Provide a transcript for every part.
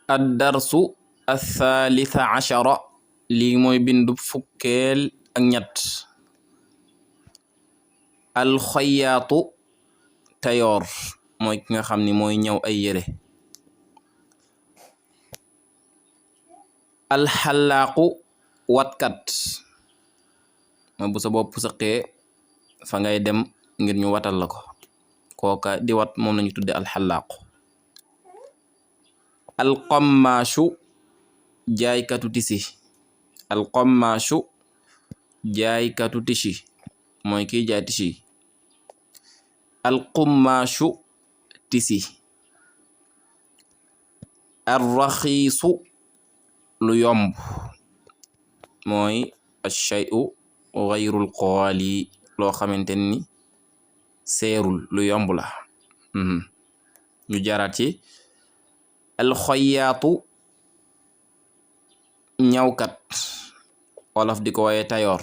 ad-darsu ath-thalitha ashara lii mooy bindu fukkeel ak ñett. alxayaatu tayoor mooy ki nga xam ni mooy ñëw ay yére. alxalaaqu watkat mooy bu sa bopp sëqee fa ngay dem ngir ñu watal la ko kooka di wat moom lañu tudde alxalaaqu. alqammaashu jaaykatu tisi. alqammaashu jaaykatu tisi mooy kiy jaay tisi. alqummaashu tisi. arraxiisu lu yomb mooy ash-shay'u ghayrul qaali loo xamante ni seerul lu yomb la. ñu jaraat ci alxayaatu ñawkat wolof di ko waye tayoor.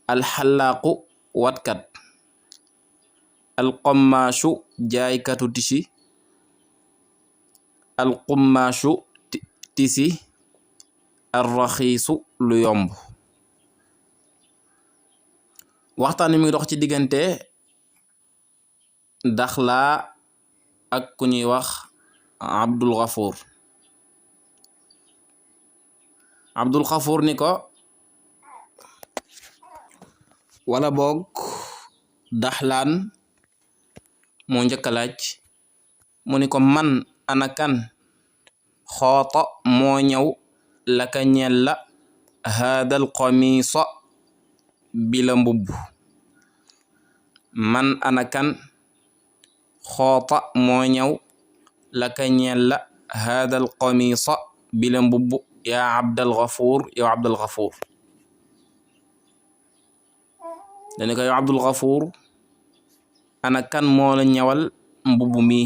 alxalaaqu watkat. alqammaashu jaaykatu tisi. alqummaashu tisi. arraxiisu lu yomb. waxtaan mi ngi dox ci diggante Daxla ak ku ñuy wax Abdul Gafuur. Abdul Gafuur ni ko wala boog Daxlaan moo njëkk a laaj mu ni ko man ana kan xoota moo ñëw laka ñeel la haadal qamiisa bila mbubb. man ana kan xoota moo ñëw laka ñeel la haadal qamiisa bila mbubb yaa Abdal Gafuur yow Abdul Gafuur. dañu ko yow Abdul Gafuur ana kan moo la ñëwal mbubb mi.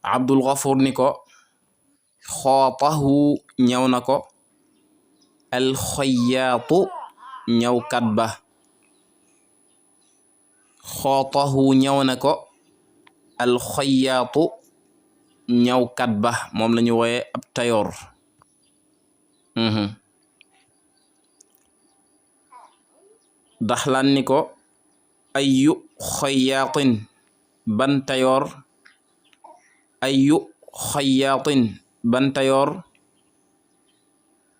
Abdul Gafuur ni ko xootahu ñëw na ko alxayaatu ñëwkat ba. xootahu ñëw na ko alxayaatu ñëwkat ba moom la ñu wooye ab tayoor. Daxlaan ni ko ayu xayaatin ban tayoor. ayu xayaatin ban tayoor.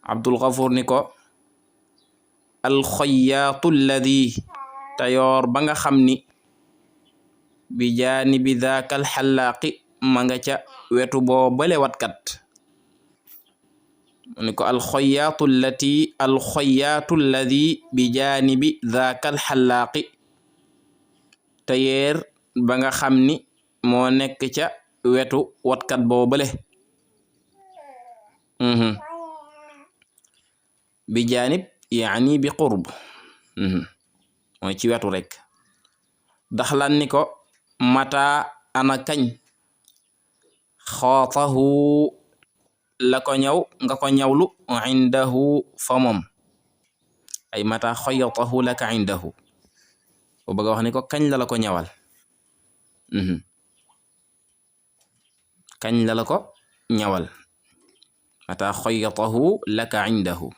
Abdul Gafuur ni ko alxayaatu alladi tayoor ba nga xam ni bi jaanibi daakal xalaaqi ma nga ca wetu boo bale watkat. mu ni ko alxayaatu alladi bi jaanibi daakal xalaaqi tayeer ba nga xam ni moo nekk ca wetu watkat boo bale. bi jaanib yaani bi qurb mooy ci wetu rek. Daxlaan ni ko mata ana kañ xootahu la ko ñëw nga ko ñëwlu indahu fa moom ay mata xayatahu laka indahu bu bëgg a wax ni ko kañ la la ko ñëwal. kañ la la ko ñëwal mata xayatahu laka indahu.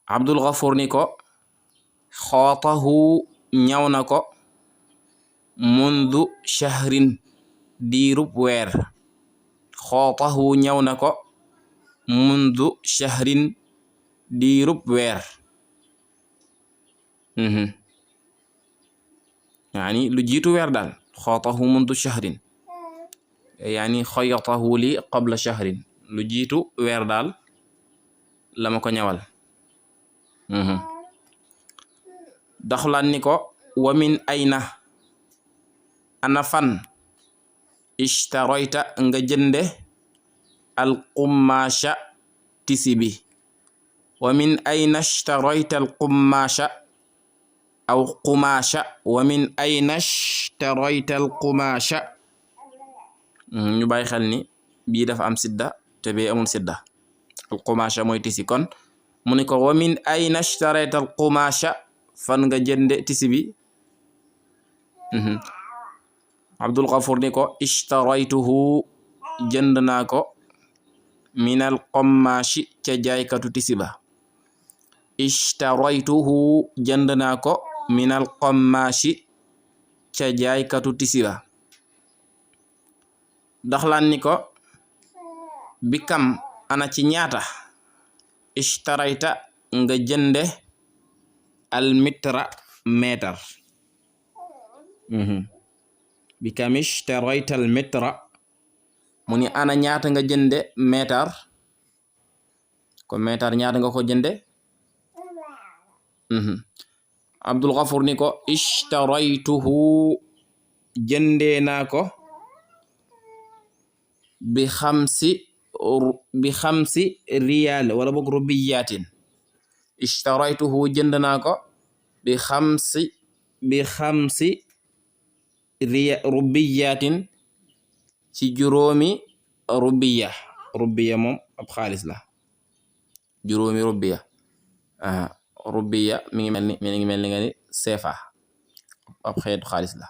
Abdul Gafuur ni ko xootahu ñëw na ko mundu shahrin diirub weer. xootahu ñëw na ko mundu shahrin diirub weer. yaani lu jiitu weer daal xootahu mundu shahrin yaani xayatahu li qabla shahrin lu jiitu weer daal la ma ko ñëwal. Daxlaan ni ko wa min ayna ana fan ishtarayta nga jënde alqummaasha tisi bi. wa min ayna ishtarayta alqummaasha aw qumaasha. wa min ayna ishtarayta alqumaasha. ñu bàyyi xel ni bii dafa am sidda te bee amul sidda. alqumaasha mooy tisi kon mu ni ko wa min ayna ishtarayta alqumaasha fan nga jënde tisi bi. Abdul Ghafuur ni ko ishtaraytuhu jënd naa ko minal qommaashi ca jaaykatu tisiba ishtaraytuhu jënd naa ko minal qommaashi ca jaaykatu tisiba Daxlaan ni ko bi kam ana ci ñaata ishtarayta nga jënde al mitra meetar bi kam ishtarayta al mitra mu ni ana ñaata nga jënde meetar ko meetar ñaata nga ko jënde Abdul Ghafuur ni ko ishtaraytuhu jëndee naa ko bi xamsi riyaal wala boog rubiyaatin ishtaraytuhu jënd naa ko bi xamsi rubiyaatin ci juróomi rubiya moom ab xaalis la juróomi rubiya rubiya mi ngi mel ni nga ni seefa ab xeetu xaalis la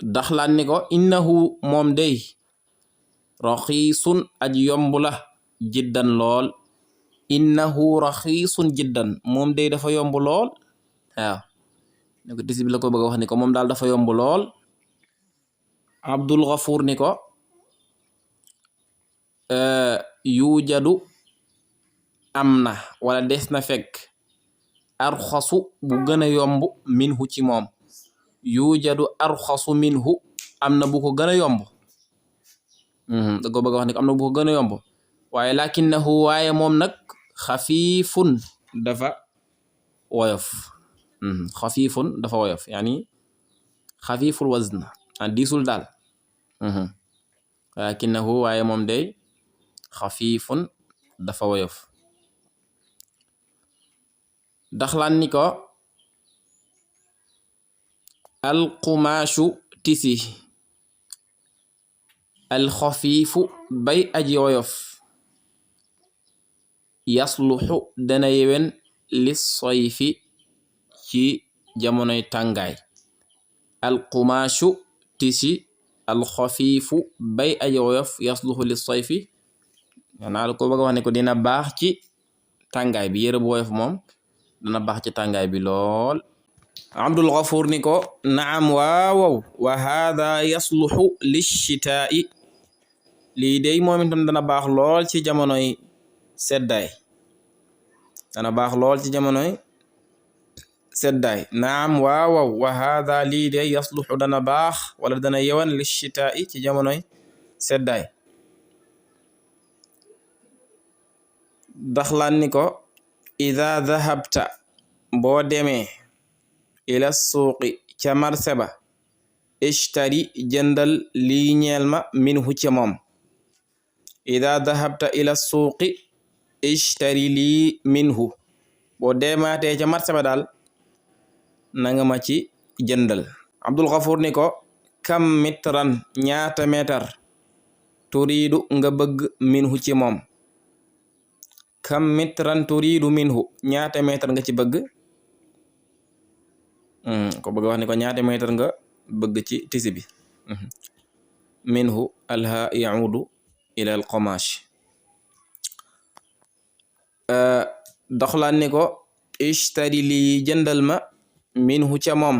Daxlaan ni ko innahu moom day raxiisun aji yomb la jiddan lool innahu raxiisun jiddan moom day dafa yomb lool waaw ne ko tisi bi la ko bëgg a wax ni ko moom daal dafa yomb lool Abdul Ghafuur ni ko yujadu am na wala des na fekk arxasu bu gën a yomb minhu ci moom yujadu arxasu minhu am na bu ko gën a yomb da ko bëgg a wax ni ko am na bu ko gën a yomb waaye lakinnahu waaye moom nag xafiifun dafa woyof xafiifun dafa woyof yani xafiiful wazn diisul daal lakinnahu waaye moom day xafiifun dafa woyof Daxlaan ni ko alqumaashu tisi alxafiifu bay aji woyof yasluxu dana yewen lis sayfi ci jamonoy tàngaay alqumaashu tisi alxafiifu bay aji woyof yasluxu lis sayfi naa la ko bëgg a wax ne ko dina baax ci tàngaay bi yére bu woyof moom dana baax ci tàngaay bi lool Abdul Ghafuur ni ko naam waawaw wa haada yasluxu lishitaa'i lii day moom itam dana baax lool ci jamonoy seddaay naam waawaw wa haada lii day yasluxu dana baax wala dana yewan lishitaa'i ci jamonoy seddaay Daxlaan ni ko ida dahabta boo demee ila suuqi ca marse ba ishtari jëndal lii ñeel ma minhu ca moom ida dahabta ila suuqi ishtari lii minhu boo demaatee ca marse ba daal nanga ma ci jëndal Abdul Ghafuur ni ko kam mitran ñaata meetar turiidu nga bëgg minhu ci moom kam mitran turiidu minhu ñaata meetar nga ci bëgg ko bëgg wax ni ko ñaata meetar nga bëgg ci tisi bi minhu alha yaudu ila al qamash Daxlaan ni ko ishtari lii jëndal ma minhu ca moom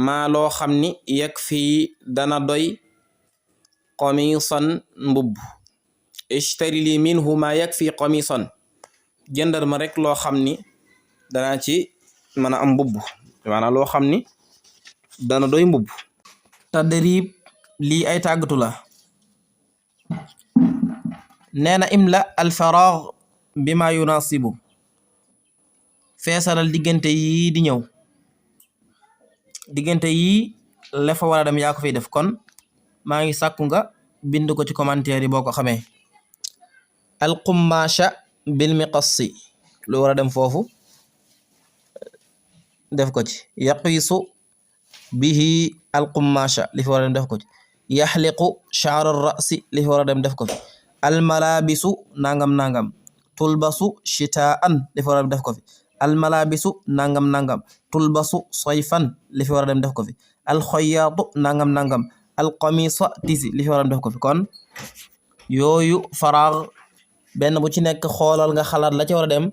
maa loo xam ni yakfi dana doy qamisan mbubb ishtari lii minhu maa yakfi qamisan jëndal ma rek loo xam ni dana ci mën a am mbubb maanaam loo xam ni dana doy mbubb tadrib lii ay tàggatu la nee na imla alfaraax bima yunasibu feesalal diggante yii di ñëw diggante yii la fa war a dem yaa ko fiy def kon maa ngi sàkku nga bind ko ci commentaire yi boo ko xamee alqumaasha bil miqassi lu war a dem foofu def ko ci yaqiisu bihi alqumaasha li fi war a dem def ko ci yaxliqu sha'r ar-ra'si li fi war a dem def ko fi almalaabisu nangam nangam tulbasu shitaan li fi war a dem def ko fi almalabisu nangam nangam tulbasu sayfan li fi war a dem def ko fi alxoyaatu nangam nangam alqamisa tisi li fi war a dem def ko fi kon yooyu faraax benn bu ci nekk xoolal nga xalaat la ci war a dem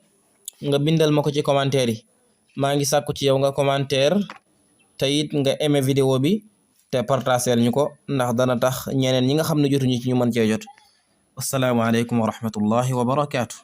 nga bindal ma ko ci commentaire yi maa ngi sàkku ci yow nga commentaire te it nga aimé vidéo bi te partageel ñu ko ndax dana tax ñeneen ñi nga xam ne jotuñu ci ñu mën cee jot assalaamu aleykum wa rahmatullahi wa barakaatu